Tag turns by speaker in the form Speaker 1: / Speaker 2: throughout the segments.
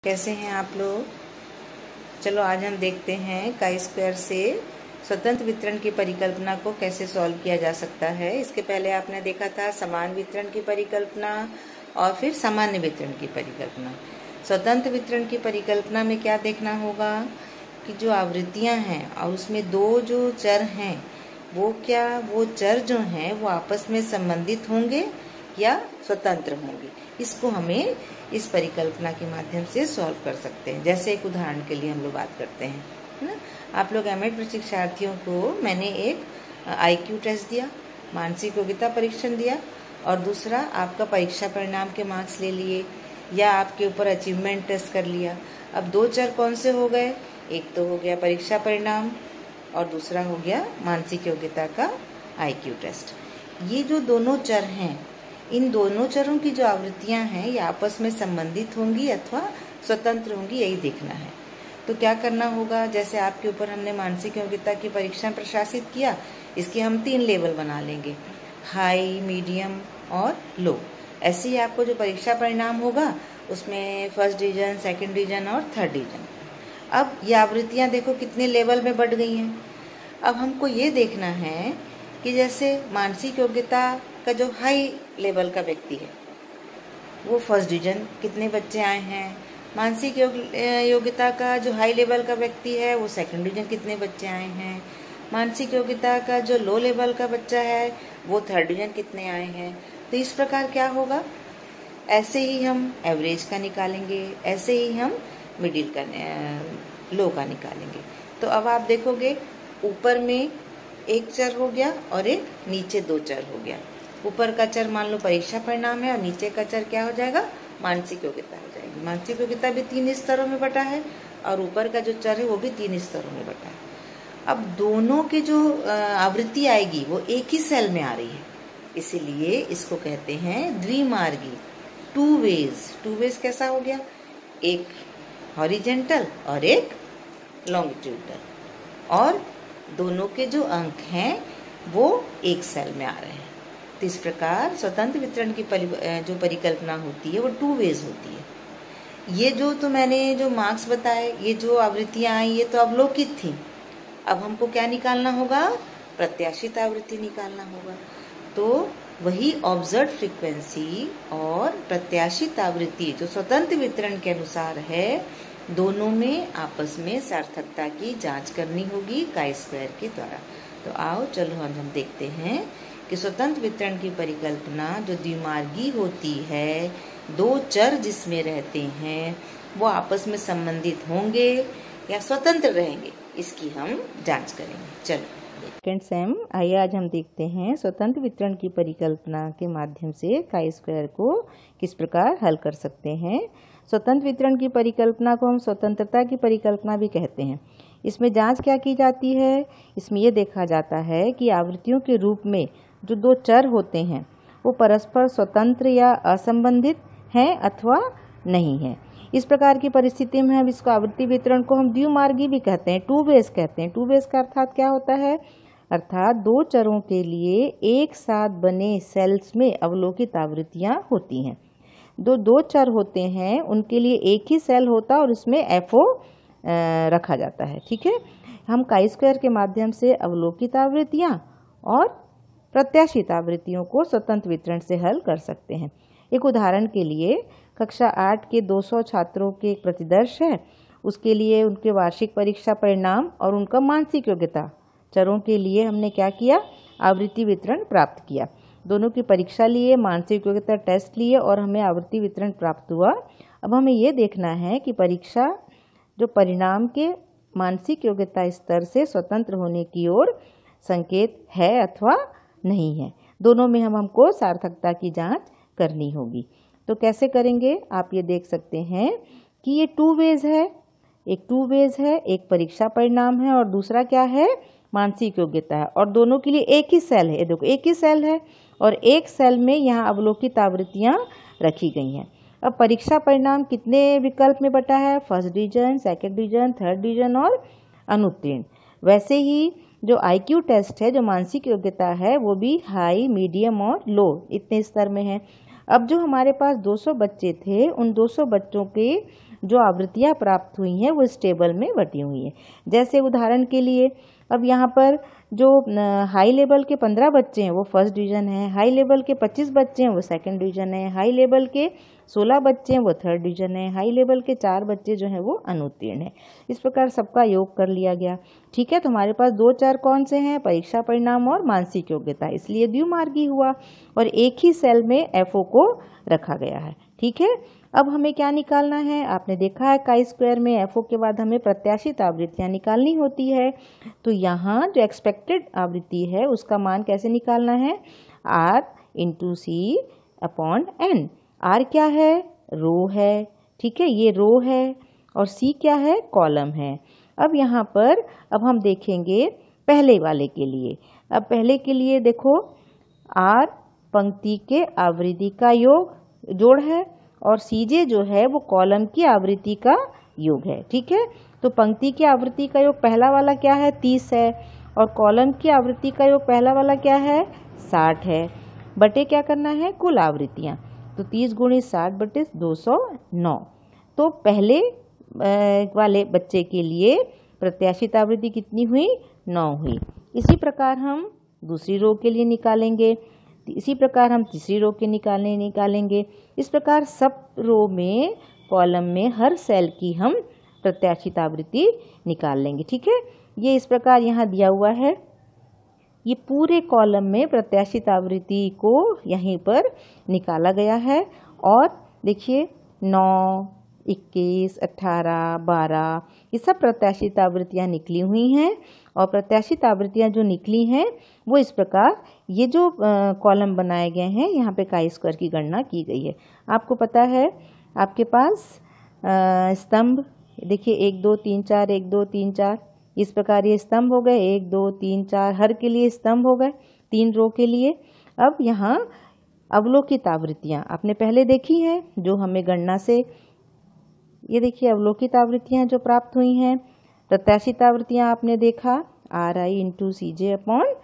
Speaker 1: कैसे हैं आप लोग। चलो आज हम देखते हैं काई स्क्वायर से स्वतंत्र वितरण की परिकल्पना को कैसे सॉल्व किया जा सकता है। इसके पहले आपने देखा था समान वितरण की परिकल्पना और फिर सामान्य वितरण की परिकल्पना। स्वतंत्र वितरण की परिकल्पना में क्या देखना होगा कि जो आवृत्तियां हैं और उसमें दो जो चर हैं वो चर जो हैं वो आपस में संबंधित होंगे या स्वतंत्र होंगे। इसको हमें इस परिकल्पना के माध्यम से सॉल्व कर सकते हैं। जैसे एक उदाहरण के लिए हम लोग बात करते हैं, है ना। आप लोग एमएड प्रशिक्षार्थियों को मैंने एक आईक्यू टेस्ट दिया, मानसिक योग्यता परीक्षण दिया, और दूसरा आपका परीक्षा परिणाम के मार्क्स ले लिए या आपके ऊपर अचीवमेंट टेस्ट कर लिया। अब दो चर कौन से हो गए, एक तो हो गया परीक्षा परिणाम और दूसरा हो गया मानसिक योग्यता का आईक्यू टेस्ट। ये जो दोनों चर हैं, इन दोनों चरों की जो आवृत्तियां हैं ये आपस में संबंधित होंगी अथवा स्वतंत्र होंगी, यही देखना है। तो क्या करना होगा, जैसे आपके ऊपर हमने मानसिक योग्यता की परीक्षा प्रशासित किया, इसके हम 3 लेवल बना लेंगे, हाई, मीडियम और लो। ऐसे ही आपको जो परीक्षा परिणाम होगा उसमें फर्स्ट डिवीजन, सेकंड डिवीजन और थर्ड डिवीजन। अब ये आवृत्तियां देखो कितने लेवल में बढ़ गई हैं। अब हमको ये देखना है कि जैसे मानसिक योग्यता का जो हाई लेवल का व्यक्ति है वो फर्स्ट डिवीजन कितने बच्चे आए हैं, मानसिक योग्यता का जो हाई लेवल का व्यक्ति है वो सेकंड डिवीजन कितने बच्चे आए हैं, मानसिक योग्यता का जो लो लेवल का बच्चा है वो थर्ड डिवीजन कितने आए हैं। तो इस प्रकार क्या होगा, ऐसे ही हम एवरेज का निकालेंगे, ऐसे ही हम मिडिल का लो का निकालेंगे। तो अब आप देखोगे ऊपर में एक चर हो गया और एक नीचे 2 चर हो गया। ऊपर का चर मान लो परीक्षा परिणाम है और नीचे का चर क्या हो जाएगा, मानसिक योग्यता हो जाएगी। मानसिक योग्यता भी 3 स्तरों में बटा है और ऊपर का जो चर है वो भी 3 स्तरों में बटा है। अब दोनों के जो आवृत्ति आएगी वो एक ही सेल में आ रही है, इसीलिए इसको कहते हैं द्विमार्गी, 2 वेज। 2 वेज कैसा हो गया, एक हॉरिजेंटल और एक लॉन्गिट्यूडल, और दोनों के जो अंक हैं वो एक सेल में आ रहे हैं। तो इस प्रकार स्वतंत्र वितरण की जो परिकल्पना होती है वो 2 वेज होती है। ये जो मैंने जो मार्क्स बताए, ये जो आवृत्तियां आई, ये तो अवलोकित थी। अब हमको क्या निकालना होगा, प्रत्याशित आवृत्ति निकालना होगा। तो वही ऑब्जर्व फ्रीक्वेंसी और प्रत्याशित आवृत्ति जो स्वतंत्र वितरण के अनुसार है, दोनों में आपस में सार्थकता की जांच करनी होगी काई स्क्वायर के द्वारा। तो आओ चलो हम देखते हैं कि स्वतंत्र वितरण की परिकल्पना जो द्विमार्गी होती है, 2 चर जिसमें रहते हैं वो आपस में संबंधित होंगे या स्वतंत्र रहेंगे, इसकी हम जांच करेंगे। चलो सेकंड सेम, आइए आज हम देखते हैं स्वतंत्र वितरण की परिकल्पना के माध्यम से काई स्क्वायर को किस प्रकार हल कर सकते हैं। स्वतंत्र वितरण की परिकल्पना को हम स्वतंत्रता की परिकल्पना भी कहते हैं। इसमें जांच क्या की जाती है, इसमें यह देखा जाता है कि आवृत्तियों के रूप में जो 2 चर होते हैं वो परस्पर स्वतंत्र या असंबंधित हैं अथवा नहीं है। इस प्रकार की परिस्थिति में हम इसको आवृत्ति वितरण को हम द्विमार्गी भी कहते हैं, 2 वेज कहते हैं। 2 वेज का अर्थात क्या होता है, अर्थात 2 चरों के लिए एक साथ बने सेल्स में अवलोकित आवृत्तियां होती हैं। 2 चर होते हैं उनके लिए एक ही सेल होता है और उसमें एफओ रखा जाता है। ठीक है, हम काई स्क्वायर के माध्यम से अवलोकित आवृत्तियां और प्रत्याशित आवृत्तियों को स्वतंत्र वितरण से हल कर सकते हैं। एक उदाहरण के लिए कक्षा 8 के 200 छात्रों के एक प्रतिदर्श है, उसके लिए उनके वार्षिक परीक्षा परिणाम और उनका मानसिक योग्यता चरों के लिए हमने क्या किया, आवृत्ति वितरण प्राप्त किया। दोनों की परीक्षा लिए, मानसिक योग्यता टेस्ट लिए और हमें आवृत्ति वितरण प्राप्त हुआ। अब हमें ये देखना है कि परीक्षा जो परिणाम के मानसिक योग्यता स्तर से स्वतंत्र होने की ओर संकेत है अथवा नहीं है। दोनों में हमको सार्थकता की जांच करनी होगी। तो कैसे करेंगे, आप ये देख सकते हैं कि ये 2 वेज है, एक 2 वेज है, एक परीक्षा परिणाम है और दूसरा क्या है, मानसिक योग्यता है, और दोनों के लिए एक ही सेल है। देखो एक ही सेल है और एक सेल में यहाँ अवलोकित आवृत्तियाँ रखी गई हैं। अब परीक्षा परिणाम कितने विकल्प में बटा है, first division, second division, third division और अनुत्तीर्ण। वैसे ही जो आईक्यू टेस्ट है, जो मानसिक योग्यता है, वो भी हाई, मीडियम और लो इतने स्तर में है। अब जो हमारे पास 200 बच्चे थे, उन 200 बच्चों के जो आवृत्तियाँ प्राप्त हुई हैं वो इस टेबल में बटी हुई हैं। जैसे उदाहरण के लिए अब यहाँ पर जो हाई लेवल के 15 बच्चे हैं वो फर्स्ट डिवीज़न है, हाई लेवल के 25 बच्चे हैं वो सेकंड डिवीज़न है, हाई लेवल के 16 बच्चे हैं वो थर्ड डिवीज़न है, हाई लेवल के 4 बच्चे जो हैं वो अनुत्तीर्ण है। इस प्रकार सबका योग कर लिया गया। ठीक है, तो हमारे पास 2 चर कौन से हैं? परीक्षा परिणाम और मानसिक योग्यता, इसलिए द्विमार्गी हुआ और एक ही सेल में FO को रखा गया है। ठीक है, अब हमें क्या निकालना है? आपने देखा है काई स्क्वायर में FO के बाद हमें प्रत्याशित आवृत्तियाँ निकालनी होती है। तो यहाँ जो एक्सपेक्टेड आवृत्ति है उसका मान कैसे निकालना है? R into C/N। R क्या है? रो है। ठीक है, ये रो है और C क्या है? कॉलम है। अब यहाँ पर अब हम देखेंगे पहले वाले के लिए। अब पहले के लिए देखो, R पंक्ति के आवृत्ति का जोड़ है और CJ जो है वो कॉलम की आवृत्ति का योग है। ठीक है, तो पंक्ति की आवृत्ति का योग पहला वाला क्या है? 30 है और कॉलम की आवृत्ति का योग पहला वाला क्या है? 60 है। बटे क्या करना है? कुल आवृत्तियाँ, तो 30 × 60 बटे 209। तो पहले वाले बच्चे के लिए प्रत्याशित आवृत्ति कितनी हुई? 9 हुई। इसी प्रकार हम दूसरी रो के लिए निकालेंगे, इसी प्रकार हम तीसरी रो के निकालेंगे। इस प्रकार सब रो में कॉलम में हर सेल की हम प्रत्याशित आवृत्ति निकाल लेंगे। ठीक है, ये इस प्रकार यहाँ दिया हुआ है। ये पूरे कॉलम में प्रत्याशित आवृत्ति को यहीं पर निकाला गया है और देखिए 9, 21, 18, 12 ये सब प्रत्याशित आवृत्तियाँ निकली हुई हैं और प्रत्याशित आवृत्तियाँ जो निकली हैं वो इस प्रकार ये जो कॉलम बनाए गए हैं यहाँ पे काई स्क्वायर की गणना की गई है। आपको पता है आपके पास स्तंभ देखिए 1 2 3 4 1 2 3 4 इस प्रकार ये स्तंभ हो गए, 1 2 3 4 हर के लिए स्तंभ हो गए 3 रो के लिए। अब यहाँ अवलोकित आवृत्तियाँ आपने पहले देखी हैं जो हमें गणना से, ये देखिए अवलोकित आवृत्तियाँ जो प्राप्त हुई हैं। प्रत्याशित आवृत्तियाँ आपने देखा RI इंटू CJ अपॉन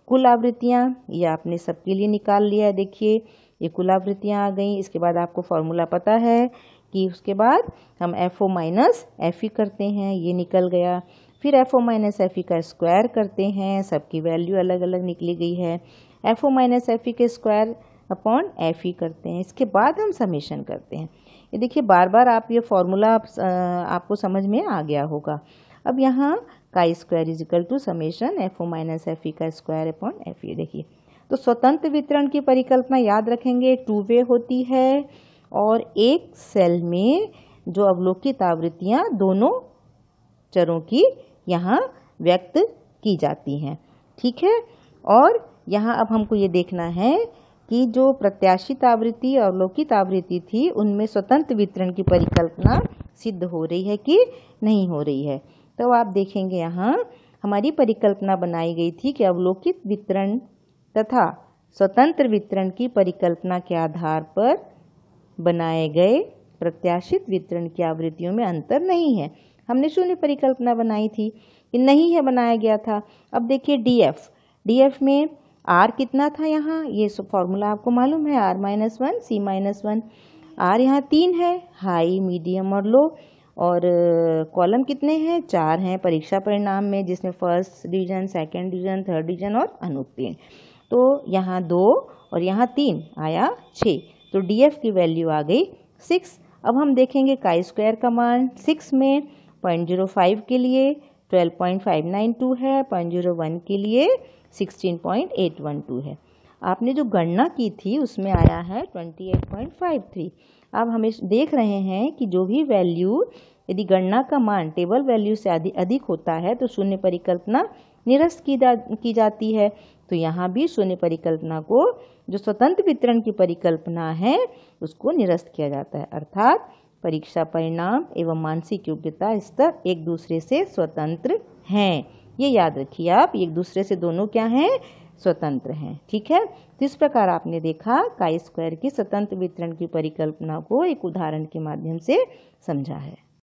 Speaker 1: कुल आवृत्तियाँ, ये आपने सबके लिए निकाल लिया है। देखिए ये कुल आवृत्तियाँ आ गई। इसके बाद आपको फॉर्मूला पता है कि उसके बाद हम FO माइनस FE करते हैं, ये निकल गया। फिर FO माइनस FE का स्क्वायर करते हैं, सबकी वैल्यू अलग अलग निकली गई है। FO माइनस FE के स्क्वायर अपॉन FE करते हैं, इसके बाद हम समेशन करते हैं। ये देखिए बार बार आप ये फॉर्मूला आपको समझ में आ गया होगा। अब यहाँ chi square is equal to summation FO minus FE का स्क्वायर अपॉन FE। देखिए तो स्वतंत्र वितरण की परिकल्पना याद रखेंगे, 2 वे होती है और एक सेल में जो अवलोकित आवृत्तियाँ दोनों चरों की यहाँ व्यक्त की जाती हैं। ठीक है, और यहाँ अब हमको ये देखना है कि जो प्रत्याशित आवृत्ति और अवलोकित आवृत्ति थी उनमें स्वतंत्र वितरण की परिकल्पना सिद्ध हो रही है कि नहीं हो रही है। तो आप देखेंगे यहाँ हमारी परिकल्पना बनाई गई थी कि अवलोकित वितरण तथा स्वतंत्र वितरण की परिकल्पना के आधार पर बनाए गए प्रत्याशित वितरण की आवृत्तियों में अंतर नहीं है। हमने शून्य परिकल्पना बनाई थी कि नहीं है, बनाया गया था। अब देखिए DF में R कितना था यहाँ, ये फॉर्मूला आपको मालूम है, R-1 C-1। R यहाँ 3 है, हाई मीडियम और लो, और कॉलम कितने हैं? 4 हैं परीक्षा परिणाम में, जिसमें first division, second division, third division और अनुत्तीर्ण। तो यहाँ 2 और यहाँ 3 आया 6, तो DF की वैल्यू आ गई 6। अब हम देखेंगे काई स्क्वायर का मान। 6 में 0.05 के लिए 12.592 है, 0.01 के लिए 16.812 है। आपने जो गणना की थी उसमें आया है 28.53। अब हम देख रहे हैं कि जो भी वैल्यू यदि गणना का मान टेबल वैल्यू से अधिक होता है तो शून्य परिकल्पना निरस्त की जाती है। तो यहाँ भी शून्य परिकल्पना को, जो स्वतंत्र वितरण की परिकल्पना है, उसको निरस्त किया जाता है। अर्थात परीक्षा परिणाम एवं मानसिक योग्यता स्तर एक दूसरे से स्वतंत्र हैं। ये याद रखिए आप, एक दूसरे से दोनों क्या हैं? स्वतंत्र हैं। ठीक है, तो इस प्रकार आपने देखा काई स्क्वायर की स्वतंत्र वितरण की परिकल्पना को एक उदाहरण के माध्यम से समझा है।